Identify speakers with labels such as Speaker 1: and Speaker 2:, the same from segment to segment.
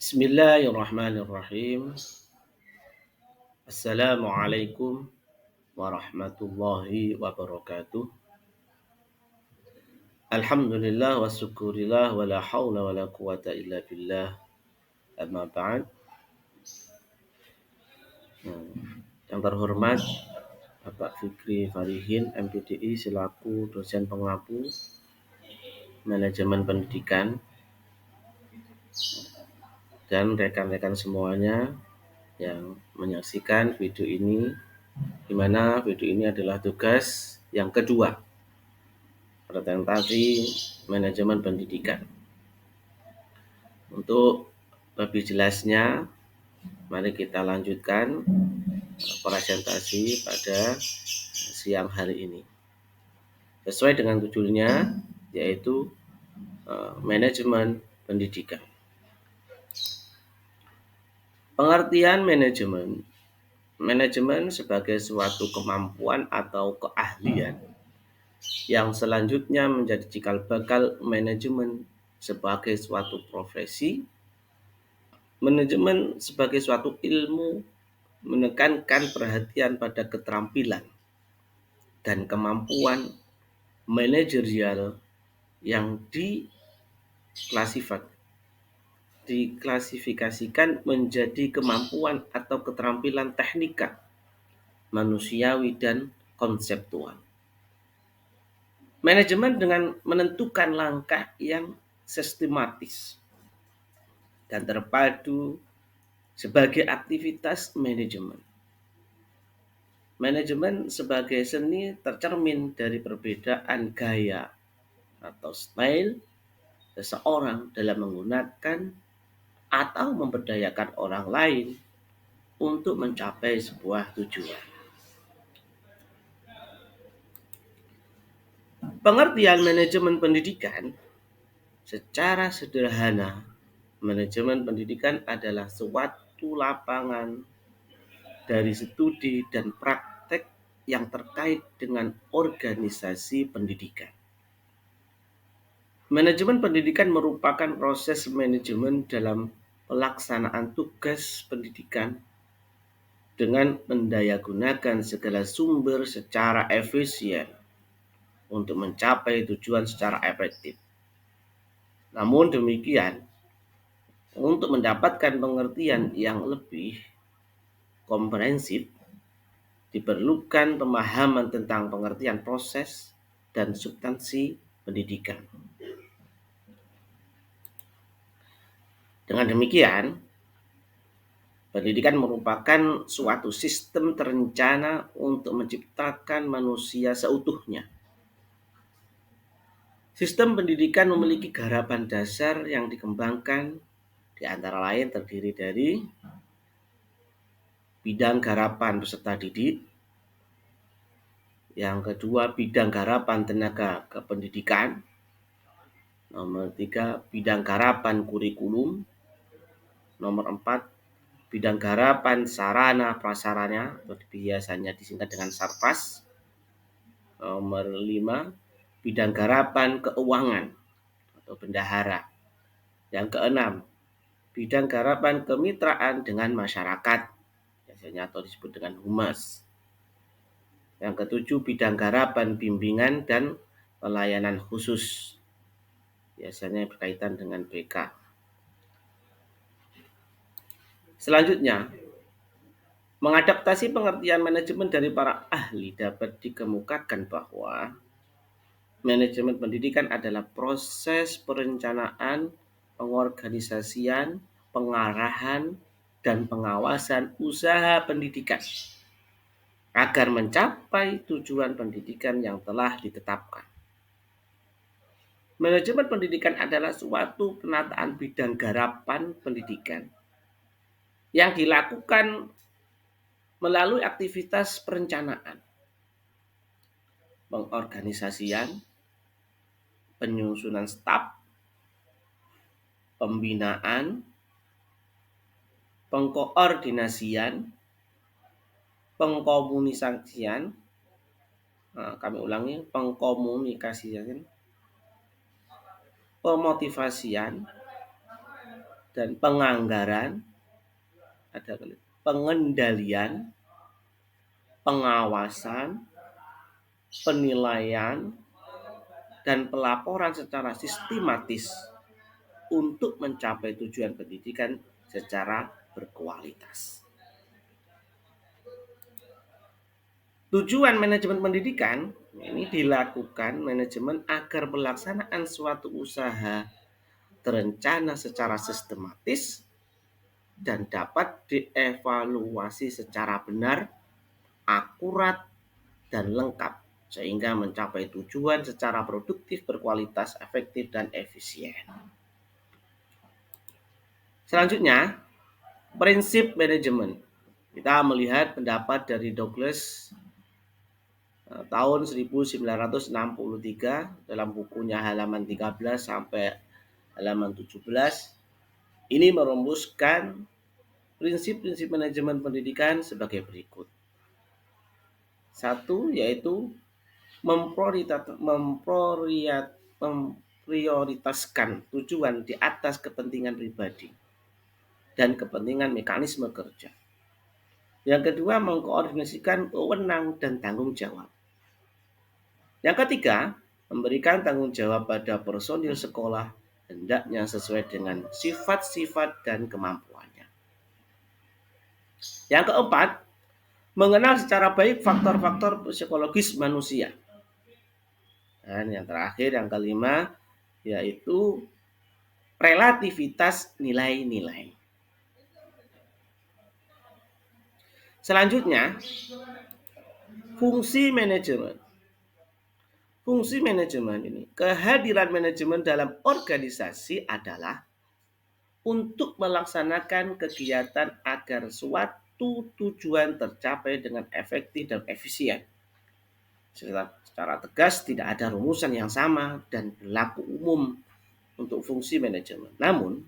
Speaker 1: Bismillahirrahmanirrahim. Assalamualaikum warahmatullahi wabarakatuh. Alhamdulillah wa syukurillah wa la hawla wa la quwata illa billah. Amma ba'd. Yang terhormat Bapak Fikri Farihin MPDI selaku dosen pengampu manajemen pendidikan dan rekan-rekan semuanya yang menyaksikan video ini, di mana video ini adalah tugas yang kedua, presentasi manajemen pendidikan. Untuk lebih jelasnya, mari kita lanjutkan presentasi pada siang hari ini. Sesuai dengan judulnya, yaitu manajemen pendidikan. Pengertian manajemen sebagai suatu kemampuan atau keahlian yang selanjutnya menjadi cikal bakal manajemen sebagai suatu profesi. Manajemen sebagai suatu ilmu menekankan perhatian pada keterampilan dan kemampuan manajerial yang diklasifikasikan menjadi kemampuan atau keterampilan teknikal, manusiawi, dan konseptual. Manajemen dengan menentukan langkah yang sistematis dan terpadu sebagai aktivitas manajemen. Manajemen sebagai seni tercermin dari perbedaan gaya atau style seseorang dalam menggunakan atau memberdayakan orang lain untuk mencapai sebuah tujuan. Pengertian manajemen pendidikan secara sederhana, manajemen pendidikan adalah suatu lapangan dari studi dan praktek yang terkait dengan organisasi pendidikan. Manajemen pendidikan merupakan proses manajemen dalam pelaksanaan tugas pendidikan dengan mendayagunakan segala sumber secara efisien untuk mencapai tujuan secara efektif. Namun demikian, untuk mendapatkan pengertian yang lebih komprehensif, diperlukan pemahaman tentang pengertian proses dan substansi pendidikan. Dengan demikian, pendidikan merupakan suatu sistem terencana untuk menciptakan manusia seutuhnya. Sistem pendidikan memiliki garapan dasar yang dikembangkan, di antara lain terdiri dari bidang garapan peserta didik, yang kedua bidang garapan tenaga kependidikan, nomor 3 bidang garapan kurikulum, nomor 4 bidang garapan sarana prasarana atau biasanya disingkat dengan sarpas, nomor 5 bidang garapan keuangan atau bendahara, yang keenam bidang garapan kemitraan dengan masyarakat biasanya atau disebut dengan humas, yang ketujuh bidang garapan bimbingan dan pelayanan khusus biasanya berkaitan dengan BK. Selanjutnya, mengadaptasi pengertian manajemen dari para ahli dapat dikemukakan bahwa manajemen pendidikan adalah proses perencanaan, pengorganisasian, pengarahan, dan pengawasan usaha pendidikan agar mencapai tujuan pendidikan yang telah ditetapkan. Manajemen pendidikan adalah suatu penataan bidang garapan pendidikan yang dilakukan melalui aktivitas perencanaan, pengorganisasian, penyusunan staf, pembinaan, pengkoordinasian, pengkomunikasian, pengkomunikasian, pemotivasian, dan penganggaran, ada pengendalian, pengawasan, penilaian, dan pelaporan secara sistematis untuk mencapai tujuan pendidikan secara berkualitas. Tujuan manajemen pendidikan ini dilakukan manajemen agar pelaksanaan suatu usaha terencana secara sistematis dan dapat dievaluasi secara benar, akurat, dan lengkap sehingga mencapai tujuan secara produktif, berkualitas, efektif, dan efisien. Selanjutnya, prinsip manajemen. Kita melihat pendapat dari Douglas tahun 1963 dalam bukunya halaman 13 sampai halaman 17. Ini merumuskan prinsip-prinsip manajemen pendidikan sebagai berikut. Satu, yaitu memprioritaskan tujuan di atas kepentingan pribadi dan kepentingan mekanisme kerja. Yang kedua, mengkoordinasikan wewenang dan tanggung jawab. Yang ketiga, memberikan tanggung jawab pada personil sekolah hendaknya sesuai dengan sifat-sifat dan kemampuannya. Yang keempat, mengenal secara baik faktor-faktor psikologis manusia. Dan yang terakhir, yang kelima, yaitu relativitas nilai-nilai. Selanjutnya, fungsi manajemen. Fungsi manajemen ini, kehadiran manajemen dalam organisasi adalah untuk melaksanakan kegiatan agar suatu tujuan tercapai dengan efektif dan efisien. Secara tegas tidak ada rumusan yang sama dan berlaku umum untuk fungsi manajemen. Namun,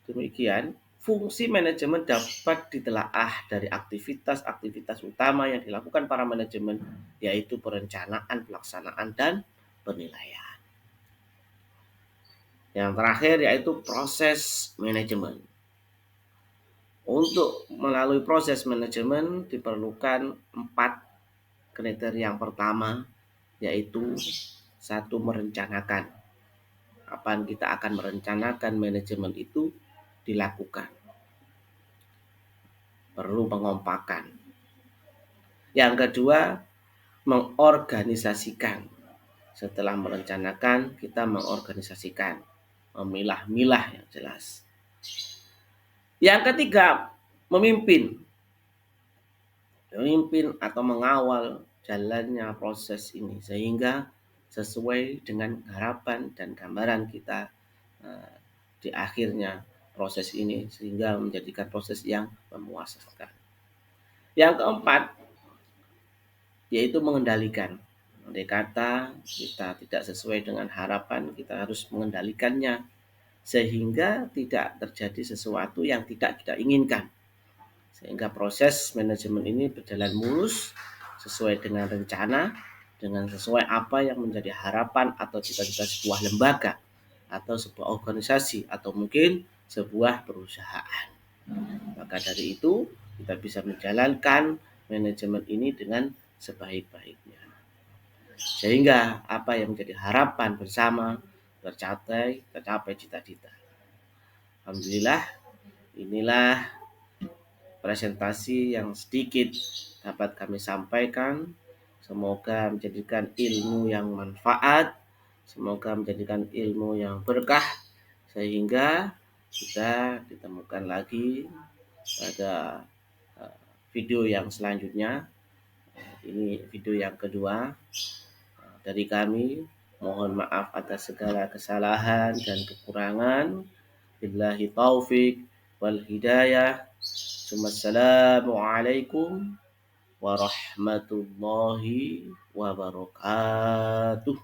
Speaker 1: demikian, fungsi manajemen dapat ditelaah dari aktivitas-aktivitas utama yang dilakukan para manajemen, yaitu perencanaan, pelaksanaan, dan penilaian. Yang terakhir yaitu proses manajemen. Untuk melalui proses manajemen diperlukan 4 kriteria. Yang pertama yaitu satu, merencanakan. Kapan kita akan merencanakan manajemen itu dilakukan. Perlu pengompakan. Yang kedua, mengorganisasikan. Setelah merencanakan, kita mengorganisasikan, memilah-milah yang jelas. Yang ketiga, memimpin atau mengawal jalannya proses ini sehingga sesuai dengan harapan dan gambaran kita di akhirnya proses ini sehingga menjadikan proses yang memuaskan. Yang keempat yaitu mengendalikan. Andai kata kita tidak sesuai dengan harapan, kita harus mengendalikannya sehingga tidak terjadi sesuatu yang tidak kita inginkan. Sehingga proses manajemen ini berjalan mulus sesuai dengan rencana, dengan sesuai apa yang menjadi harapan atau cita-cita sebuah lembaga atau sebuah organisasi atau mungkin sebuah perusahaan. Maka dari itu kita bisa menjalankan manajemen ini dengan sebaik-baiknya. Sehingga apa yang menjadi harapan bersama tercapai cita-cita. Alhamdulillah, inilah presentasi yang sedikit dapat kami sampaikan. Semoga menjadikan ilmu yang manfaat, semoga menjadikan ilmu yang berkah, sehingga kita ditemukan lagi pada video yang selanjutnya. Ini video yang kedua dari kami. Mohon maaf atas segala kesalahan dan kekurangan. Billahi taufik wal hidayah. Assalamualaikum warahmatullahi wabarakatuh.